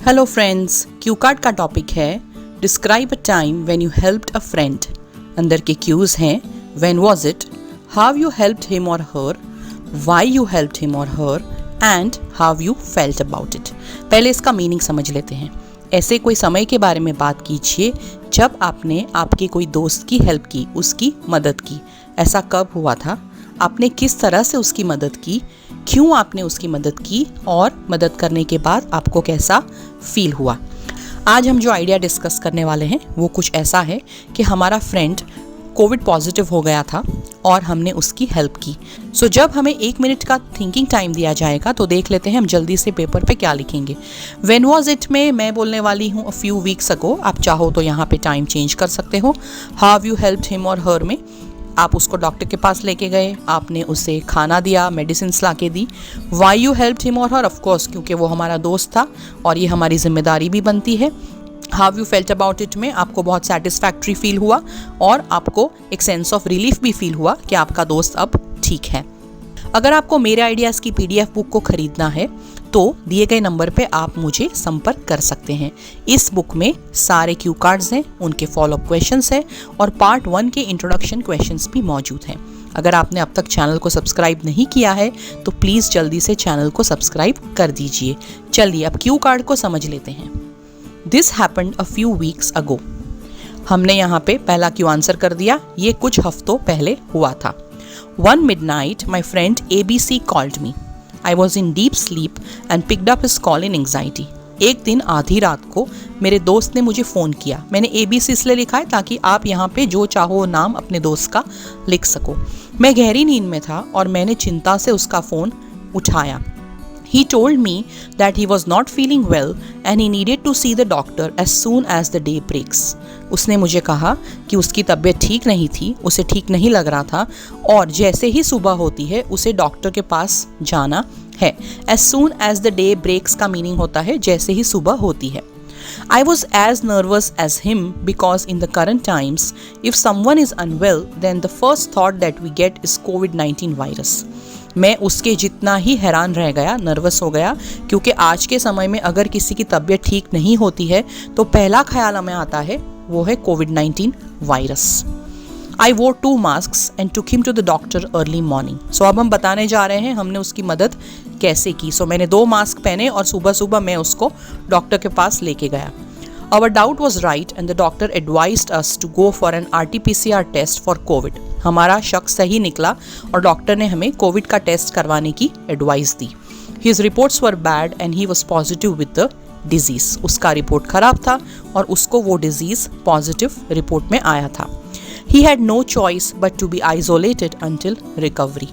Hello friends, Q card का topic है describe a time when you helped a friend. अंदर के cues हैं when was it, how you helped him और हर, why you helped him और her and how you felt about it. पहले इसका meaning समझ लेते हैं। ऐसे कोई समय के बारे में बात कीजिए जब आपने आपके कोई दोस्त की हेल्प की, उसकी मदद की। ऐसा कब हुआ था, आपने किस तरह से उसकी मदद की, क्यों आपने उसकी मदद की और मदद करने के बाद आपको कैसा फील हुआ। आज हम जो आइडिया डिस्कस करने वाले हैं वो कुछ ऐसा है कि हमारा फ्रेंड कोविड पॉजिटिव हो गया था और हमने उसकी हेल्प की। सो जब हमें 1 मिनट का थिंकिंग टाइम दिया जाएगा तो देख लेते हैं हम जल्दी से पेपर पे क्या लिखेंगे। व्हेन वाज इट में मैं बोलने वाली हूँ अ फ्यू वीक्स अगो। आप चाहो तो यहाँ पे टाइम चेंज कर सकते हो। हाउ यू हेल्प्ड हिम और हर में आप उसको डॉक्टर के पास लेके गए, आपने उसे खाना दिया, मेडिसिन ला के दी। वाई यू हेल्प्ड हिम और हर, ऑफ कोर्स क्योंकि वो हमारा दोस्त था और ये हमारी जिम्मेदारी भी बनती है। How you felt about it में आपको बहुत सेटिस्फैक्ट्री फील हुआ और आपको एक सेंस ऑफ रिलीफ भी फील हुआ कि आपका दोस्त अब ठीक है। अगर आपको मेरे आइडियाज़ की PDF बुक को खरीदना है तो दिए गए नंबर पे आप मुझे संपर्क कर सकते हैं। इस बुक में सारे क्यू कार्ड्स हैं, उनके फॉलोअप क्वेश्चंस हैं और पार्ट 1 के इंट्रोडक्शन क्वेश्चंस भी मौजूद हैं। अगर आपने अब तक चैनल को सब्सक्राइब नहीं किया है तो प्लीज़ जल्दी से चैनल को सब्सक्राइब कर दीजिए। चलिए अब क्यू कार्ड को समझ लेते हैं। This happened a few weeks ago. हमने यहाँ पे पहला क्यू आंसर कर दिया, ये कुछ हफ्तों पहले हुआ था। One midnight, my friend ABC called me. I was in deep sleep and picked up his call in anxiety. एक दिन आधी रात को मेरे दोस्त ने मुझे फ़ोन किया। मैंने ABC इसलिए लिखा है ताकि आप यहाँ पे जो चाहो नाम अपने दोस्त का लिख सको। मैं गहरी नींद में था और मैंने चिंता से उसका फ़ोन उठाया। He told me that he was not feeling well and he needed to see the doctor as soon as the day breaks. उसने मुझे कहा कि उसकी तबीयत ठीक नहीं थी, उसे ठीक नहीं लग रहा था और जैसे ही सुबह होती है उसे डॉक्टर के पास जाना है। As soon as the day breaks का मीनिंग होता है जैसे ही सुबह होती है। I was as nervous as him because in the current times, if someone is unwell, then the first thought that we get is COVID-19 virus. मैं उसके जितना ही हैरान रह गया, नर्वस हो गया, क्योंकि आज के समय में अगर किसी की तबीयत ठीक नहीं होती है तो पहला ख्याल हमें आता है वो है COVID-19 virus. I wore 2 masks and took him to the doctor early morning. So अब हम बताने जा रहे हैं हमने उसकी मदद कैसे की। मैंने 2 मास्क पहने और सुबह सुबह मैं उसको डॉक्टर के पास लेके गया। Our doubt was right and the doctor advised us to go for an RT-PCR test for COVID. हमारा शक सही निकला और डॉक्टर ने हमें कोविड का टेस्ट करवाने की advice the. His reports were bad and he was positive with the disease. उसका रिपोर्ट खराब था और उसको वो डिजीज पॉजिटिव रिपोर्ट में आया था। He had no choice but to be isolated until recovery.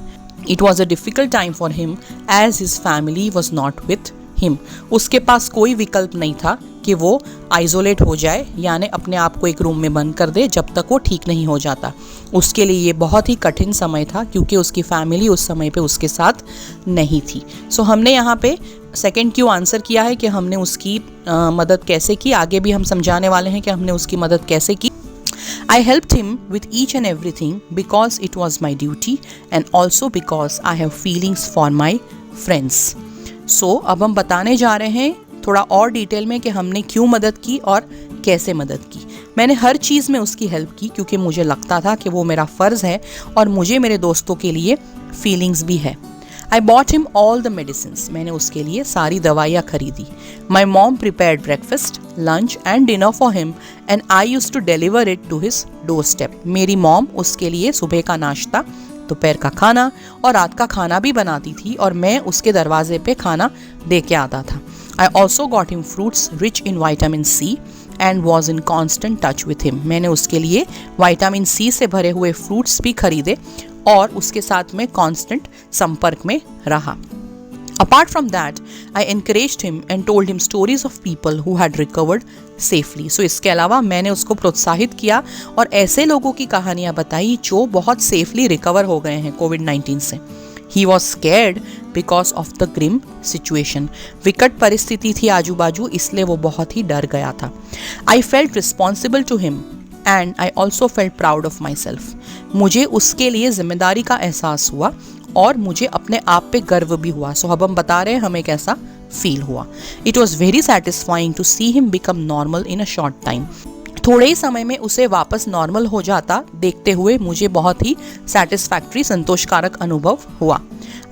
It was a difficult time for him as his family was not with him. उसके पास कोई विकल्प नहीं था कि वो आइसोलेट हो जाए, यानी अपने आप को एक रूम में बंद कर दे जब तक वो ठीक नहीं हो जाता। उसके लिए ये बहुत ही कठिन समय था क्योंकि उसकी फैमिली उस समय पे उसके साथ नहीं थी। हमने यहाँ पे सेकंड क्यू आंसर किया है कि हमने उसकी मदद कैसे की। आगे भी हम समझाने वाले हैं कि हमने उसकी मदद कैसे की। I helped him with each and everything because it was my duty and also because I have feelings for my friends. अब हम बताने जा रहे हैं थोड़ा और डिटेल में कि हमने क्यों मदद की और कैसे मदद की। मैंने हर चीज़ में उसकी हेल्प की क्योंकि मुझे लगता था कि वो मेरा फ़र्ज़ है और मुझे मेरे दोस्तों के लिए फीलिंग्स भी है। I bought him all the medicines. मैंने उसके लिए सारी दवाइयाँ खरीदी। My mom prepared breakfast, lunch and dinner for him and I used to deliver it to his doorstep. मेरी मॉम उसके लिए सुबह का नाश्ता, दोपहर का खाना और रात का खाना भी बनाती थी और मैं उसके दरवाजे पे खाना दे के आता था। I also got him fruits rich in vitamin C and was in constant touch with him. मैंने उसके लिए विटामिन C से भरे हुए फ्रूट्स भी खरीदे और उसके साथ में कांस्टेंट संपर्क में रहा। Apart from that, I encouraged him and told him stories of people who had recovered safely. इसके अलावा मैंने उसको प्रोत्साहित किया और ऐसे लोगों की कहानियाँ बताई जो बहुत सेफली रिकवर हो गए हैं COVID-19 से। He was scared because of the grim situation. विकट परिस्थिति थी आजू बाजू, इसलिए वो बहुत ही डर गया था। I felt responsible to him and I also felt proud of myself. मुझे उसके लिए जिम्मेदारी का एहसास हुआ और मुझे अपने आप पे गर्व भी हुआ। अब हम बता रहे हैं हमें कैसा फील हुआ. It was very satisfying to see him become normal in a short time. थोड़े ही समय में उसे वापस नॉर्मल हो जाता देखते हुए मुझे बहुत ही सेटिस्फैक्ट्री, संतोषकारक अनुभव हुआ.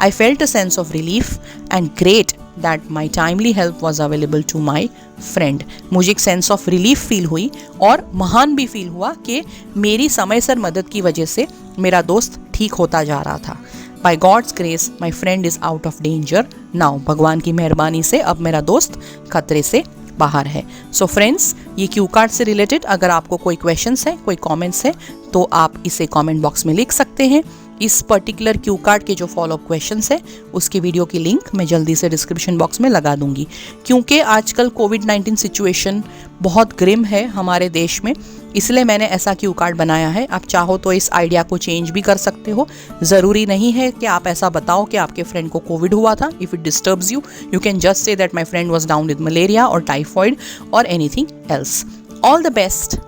I felt a sense of relief and great that my timely help was available to my friend. मुझे एक सेंस ऑफ रिलीफ फील हुई और महान भी फील हुआ कि मेरी समयसर मदद की वजह से मेरा दोस्त ठीक होता जा रहा था. By God's grace, my friend is out of danger now. भगवान की मेहरबानी से अब मेरा दोस्त खतरे से बाहर है. सो फ्रेंड्स, ये क्यू कार्ड से रिलेटेड अगर आपको कोई क्वेश्चंस है, कोई कमेंट्स है, तो आप इसे कमेंट बॉक्स में लिख सकते हैं. इस पर्टिकुलर क्यू कार्ड के जो फॉलोअप क्वेश्चंस है उसके वीडियो की लिंक मैं जल्दी से डिस्क्रिप्शन बॉक्स में लगा दूंगी. क्योंकि आजकल कोविड-19 सिचुएशन बहुत ग्रिम है हमारे देश में, इसलिए मैंने ऐसा क्यू कार्ड बनाया है. आप चाहो तो इस आइडिया को चेंज भी कर सकते हो. ज़रूरी नहीं है कि आप ऐसा बताओ कि आपके फ्रेंड को कोविड हुआ था. If it disturbs you, you can just say that my friend was down with malaria और टाइफॉइड और anything else. All the best.